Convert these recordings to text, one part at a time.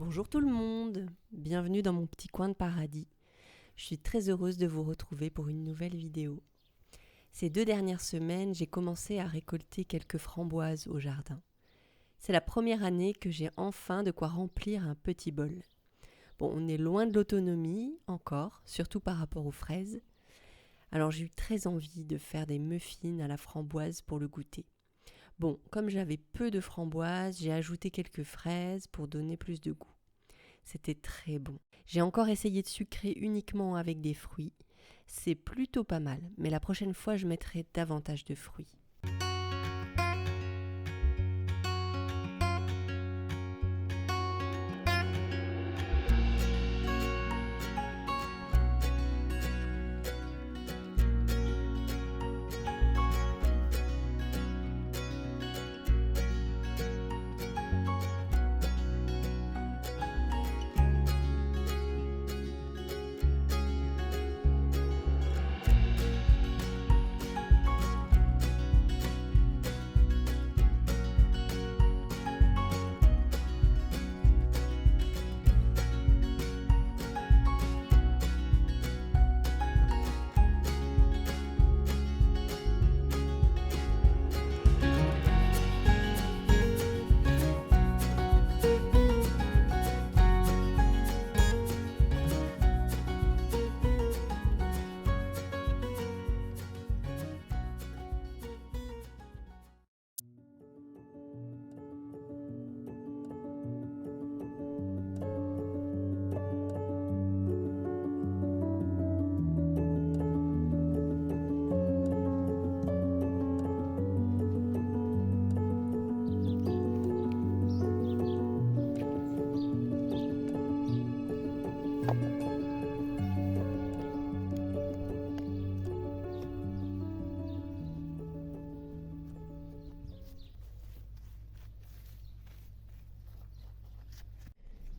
Bonjour tout le monde, bienvenue dans mon petit coin de paradis. Je suis très heureuse de vous retrouver pour une nouvelle vidéo. Ces 2 dernières semaines, j'ai commencé à récolter quelques framboises au jardin. C'est la première année que j'ai enfin de quoi remplir un petit bol. Bon, on est loin de l'autonomie encore, surtout par rapport aux fraises. Alors j'ai eu très envie de faire des muffins à la framboise pour le goûter. Bon, comme j'avais peu de framboises, j'ai ajouté quelques fraises pour donner plus de goût. C'était très bon. J'ai encore essayé de sucrer uniquement avec des fruits. C'est plutôt pas mal, mais la prochaine fois je mettrai davantage de fruits.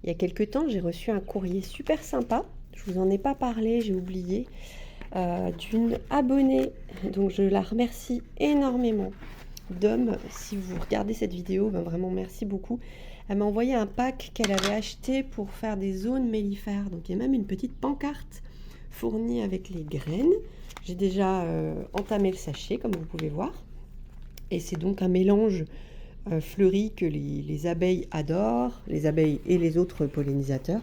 Il y a quelque temps, j'ai reçu un courrier super sympa. Je vous en ai pas parlé, j'ai oublié, d'une abonnée. Donc je la remercie énormément. Dom, si vous regardez cette vidéo, vraiment merci beaucoup. Elle m'a envoyé un pack qu'elle avait acheté pour faire des zones mellifères. Donc il y a même une petite pancarte fournie avec les graines. J'ai déjà entamé le sachet, comme vous pouvez voir. Et c'est donc un mélange fleuri que les abeilles adorent, les abeilles et les autres pollinisateurs.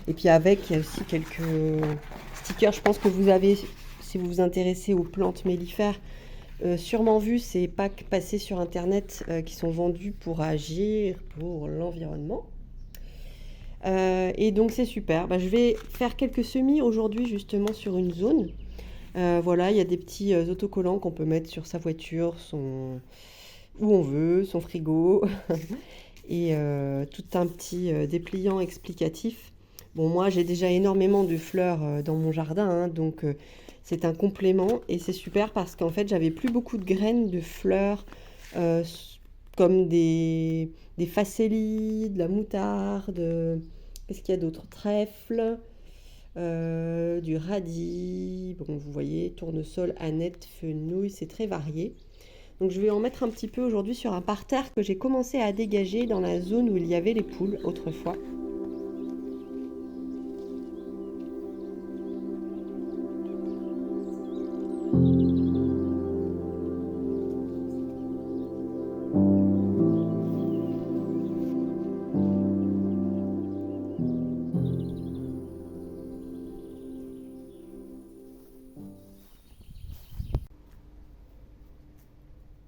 Et puis avec, il y a aussi quelques stickers. Je pense que vous avez, si vous vous intéressez aux plantes mellifères, sûrement vu ces packs passer sur internet qui sont vendus pour agir pour l'environnement. Et donc c'est super. Je vais faire quelques semis aujourd'hui justement sur une zone. Voilà, il y a des petits autocollants qu'on peut mettre sur sa voiture, où on veut, son frigo, et tout un petit dépliant explicatif. Bon, moi j'ai déjà énormément de fleurs dans mon jardin, donc c'est un complément et c'est super parce qu'en fait j'avais plus beaucoup de graines de fleurs euh, comme des facélies, de la moutarde, qu'est-ce qu'il y a d'autre? Trèfle, du radis, bon vous voyez, tournesol, aneth, fenouil, c'est très varié. Donc je vais en mettre un petit peu aujourd'hui sur un parterre que j'ai commencé à dégager dans la zone où il y avait les poules autrefois.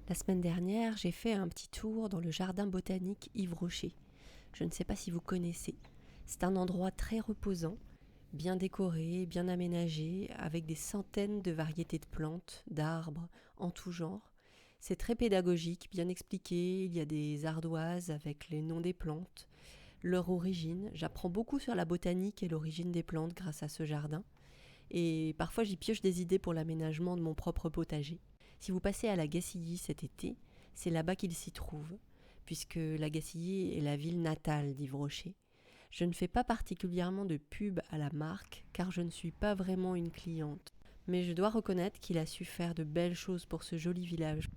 La semaine dernière, j'ai fait un petit tour dans le jardin botanique Yves Rocher. Je ne sais pas si vous connaissez. C'est un endroit très reposant, bien décoré, bien aménagé, avec des centaines de variétés de plantes, d'arbres, en tout genre. C'est très pédagogique, bien expliqué. Il y a des ardoises avec les noms des plantes, leur origine. J'apprends beaucoup sur la botanique et l'origine des plantes grâce à ce jardin. Et parfois j'y pioche des idées pour l'aménagement de mon propre potager. Si vous passez à la Gacilly cet été, c'est là-bas qu'il s'y trouve, puisque la Gacilly est la ville natale d'Yves Rocher. Je ne fais pas particulièrement de pub à la marque, car je ne suis pas vraiment une cliente. Mais je dois reconnaître qu'il a su faire de belles choses pour ce joli village.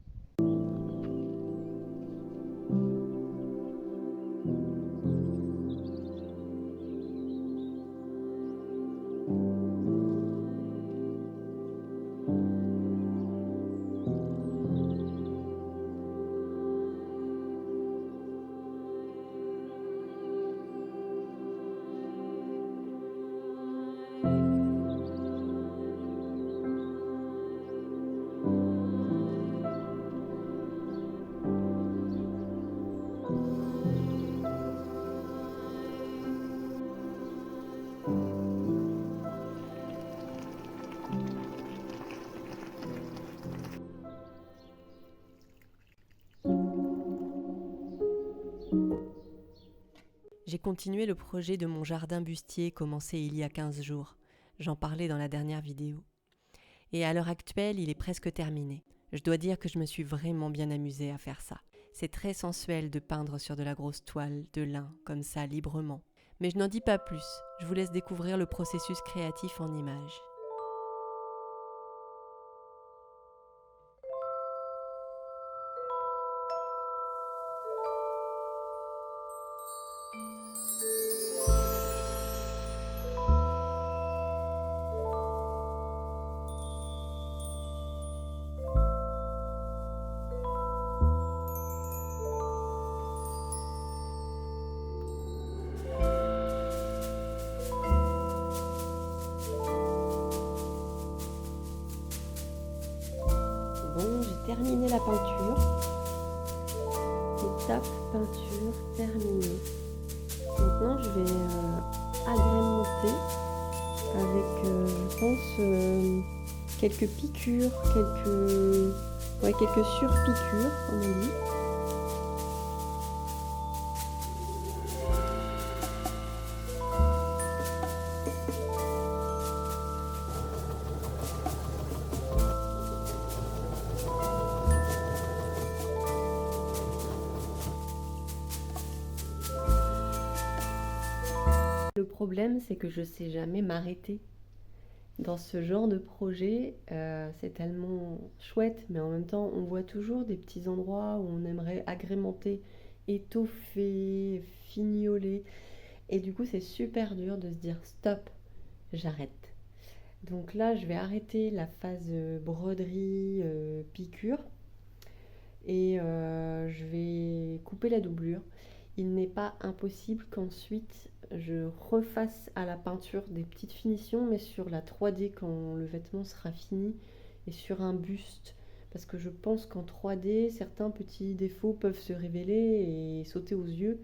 J'ai continué le projet de mon jardin bustier commencé il y a 15 jours. J'en parlais dans la dernière vidéo. Et à l'heure actuelle, il est presque terminé. Je dois dire que je me suis vraiment bien amusée à faire ça. C'est très sensuel de peindre sur de la grosse toile, de lin, comme ça, librement. Mais je n'en dis pas plus, je vous laisse découvrir le processus créatif en images. Bon, j'ai terminé la peinture. Étape peinture terminée. Maintenant, je vais agrémenter avec, je pense, quelques piqûres, quelques surpiqûres, comme on dit. Le problème, c'est que je sais jamais m'arrêter. Dans ce genre de projet, c'est tellement chouette, mais en même temps, on voit toujours des petits endroits où on aimerait agrémenter, étoffer, fignoler. Et du coup, c'est super dur de se dire stop, j'arrête. Donc là, je vais arrêter la phase broderie, piqûre, et je vais couper la doublure. Il n'est pas impossible qu'ensuite je refasse à la peinture des petites finitions, mais sur la 3D quand le vêtement sera fini et sur un buste. Parce que je pense qu'en 3D, certains petits défauts peuvent se révéler et sauter aux yeux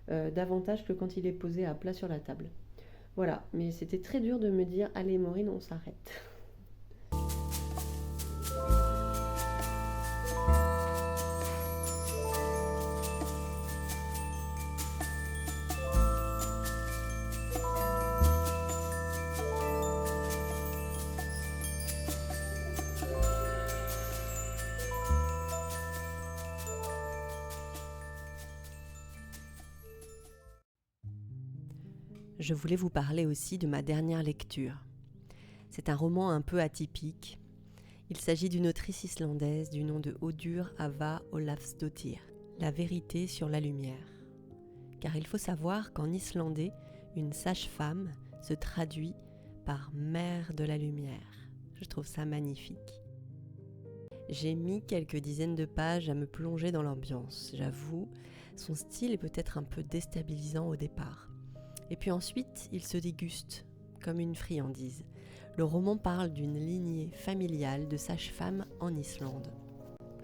davantage que quand il est posé à plat sur la table. Voilà, mais c'était très dur de me dire allez Maureen, on s'arrête. Je voulais vous parler aussi de ma dernière lecture. C'est un roman un peu atypique. Il s'agit d'une autrice islandaise du nom de Audur Ava Ólafsdóttir, La vérité sur la lumière. Car il faut savoir qu'en islandais, une sage-femme se traduit par mère de la lumière. Je trouve ça magnifique. J'ai mis quelques dizaines de pages à me plonger dans l'ambiance, j'avoue. Son style est peut-être un peu déstabilisant au départ. Et puis ensuite, il se déguste, comme une friandise. Le roman parle d'une lignée familiale de sages-femmes en Islande.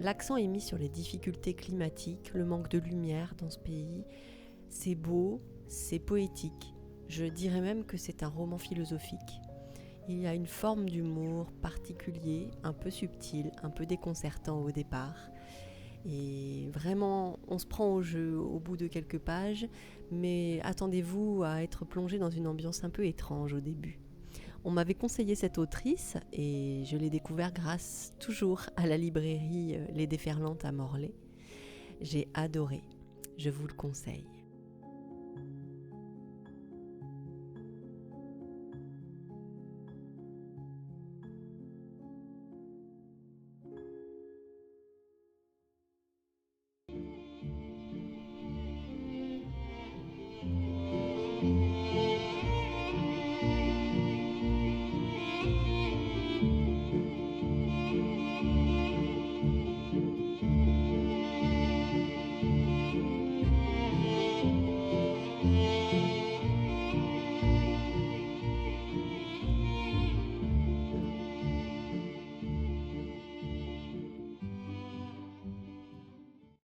L'accent est mis sur les difficultés climatiques, le manque de lumière dans ce pays. C'est beau, c'est poétique. Je dirais même que c'est un roman philosophique. Il y a une forme d'humour particulier, un peu subtil, un peu déconcertant au départ. Et vraiment, on se prend au jeu au bout de quelques pages, mais attendez-vous à être plongé dans une ambiance un peu étrange au début. On m'avait conseillé cette autrice et je l'ai découvert grâce toujours à la librairie Les Déferlantes à Morlaix. J'ai adoré, je vous le conseille.